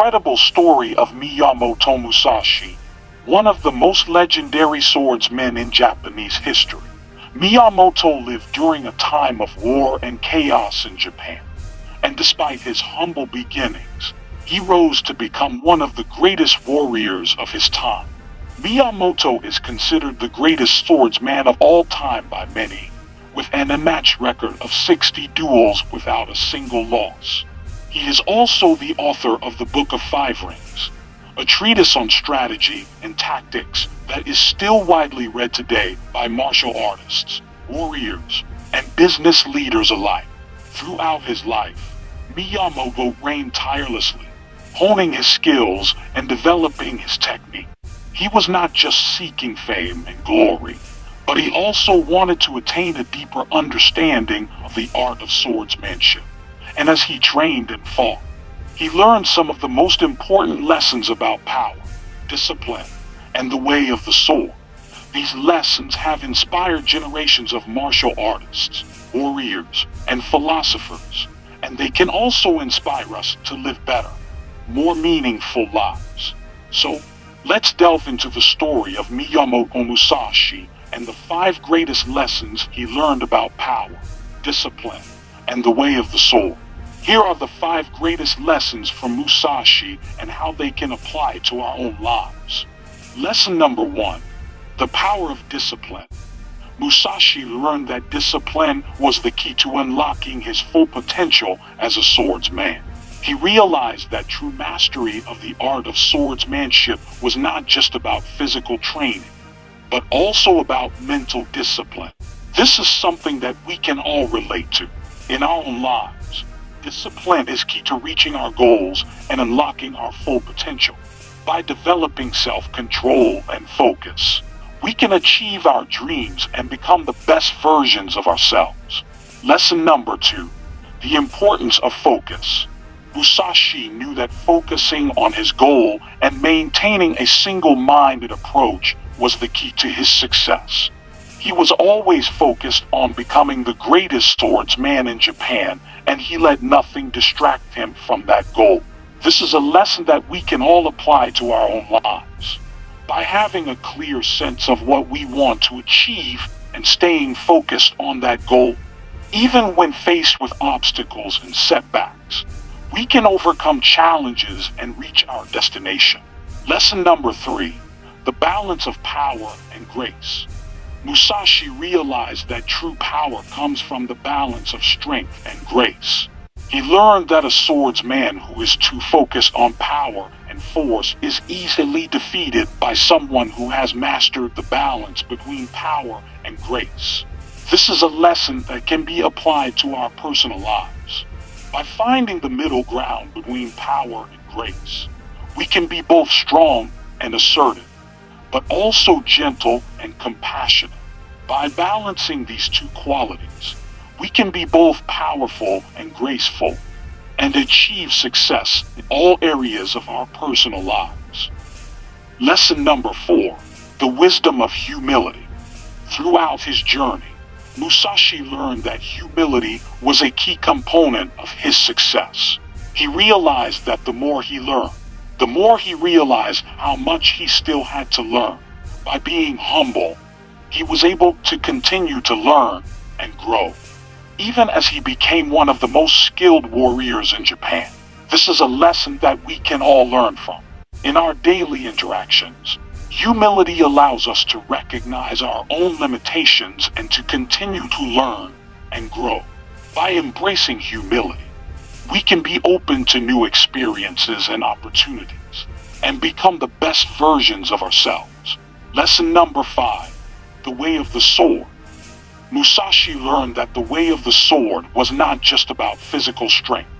incredible story of Miyamoto Musashi, one of the most legendary swordsmen in Japanese history. Miyamoto lived during a time of war and chaos in Japan, and despite his humble beginnings, he rose to become one of the greatest warriors of his time. Miyamoto is considered the greatest swordsman of all time by many, with an unmatched record of 60 duels without a single loss. He is also the author of the Book of Five Rings, a treatise on strategy and tactics that is still widely read today by martial artists, warriors, and business leaders alike. Throughout his life, Miyamoto reigned tirelessly, honing his skills and developing his technique. He was not just seeking fame and glory, but he also wanted to attain a deeper understanding of the art of swordsmanship. And as he trained and fought, he learned some of the most important lessons about power, discipline, and the way of the sword. These lessons have inspired generations of martial artists, warriors, and philosophers, and they can also inspire us to live better, more meaningful lives. So, let's delve into the story of Miyamoto Musashi and the 5 greatest lessons he learned about power, discipline, and the way of the sword. Here are the 5 greatest lessons from Musashi and how they can apply to our own lives. Lesson number 1, the power of discipline. Musashi learned that discipline was the key to unlocking his full potential as a swordsman. He realized that true mastery of the art of swordsmanship was not just about physical training, but also about mental discipline. This is something that we can all relate to in our own lives. Discipline is key to reaching our goals and unlocking our full potential. By developing self-control and focus, we can achieve our dreams and become the best versions of ourselves. Lesson number 2, the importance of focus. Musashi knew that focusing on his goal and maintaining a single-minded approach was the key to his success. He was always focused on becoming the greatest swordsman in Japan, and he let nothing distract him from that goal. This is a lesson that we can all apply to our own lives. By having a clear sense of what we want to achieve and staying focused on that goal, even when faced with obstacles and setbacks, we can overcome challenges and reach our destination. Lesson number 3, the balance of power and grace. Musashi realized that true power comes from the balance of strength and grace. He learned that a swordsman who is too focused on power and force is easily defeated by someone who has mastered the balance between power and grace. This is a lesson that can be applied to our personal lives. By finding the middle ground between power and grace, we can be both strong and assertive, but also gentle and compassionate. By balancing these 2 qualities, we can be both powerful and graceful, and achieve success in all areas of our personal lives. Lesson number 4, the wisdom of humility. Throughout his journey, Musashi learned that humility was a key component of his success. He realized that the more he learned, the more he realized how much he still had to learn. By being humble, he was able to continue to learn and grow, even as he became one of the most skilled warriors in Japan. This is a lesson that we can all learn from. In our daily interactions, humility allows us to recognize our own limitations and to continue to learn and grow. By embracing humility, we can be open to new experiences and opportunities, and become the best versions of ourselves. Lesson number 5, the way of the sword. Musashi learned that the way of the sword was not just about physical strength,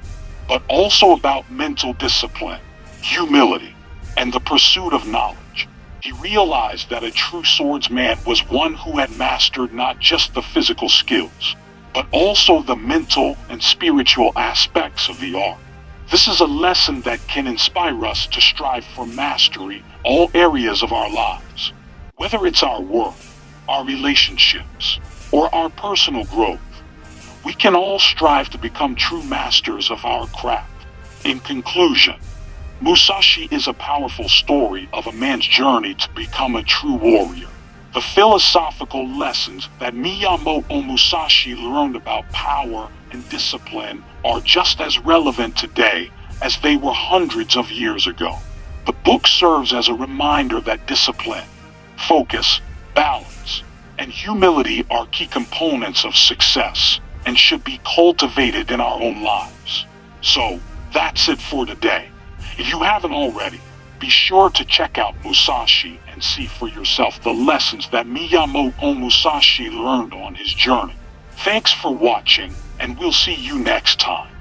but also about mental discipline, humility, and the pursuit of knowledge. He realized that a true swordsman was one who had mastered not just the physical skills, but also the mental and spiritual aspects of the art. This is a lesson that can inspire us to strive for mastery in all areas of our lives. Whether it's our work, our relationships, or our personal growth, we can all strive to become true masters of our craft. In conclusion, Musashi is a powerful story of a man's journey to become a true warrior. The philosophical lessons that Miyamoto Musashi learned about power and discipline are just as relevant today as they were hundreds of years ago. The book serves as a reminder that discipline, focus, balance, and humility are key components of success and should be cultivated in our own lives. So, that's it for today. If you haven't already, be sure to check out Musashi and see for yourself the lessons that Miyamoto Musashi learned on his journey. Thanks for watching, and we'll see you next time.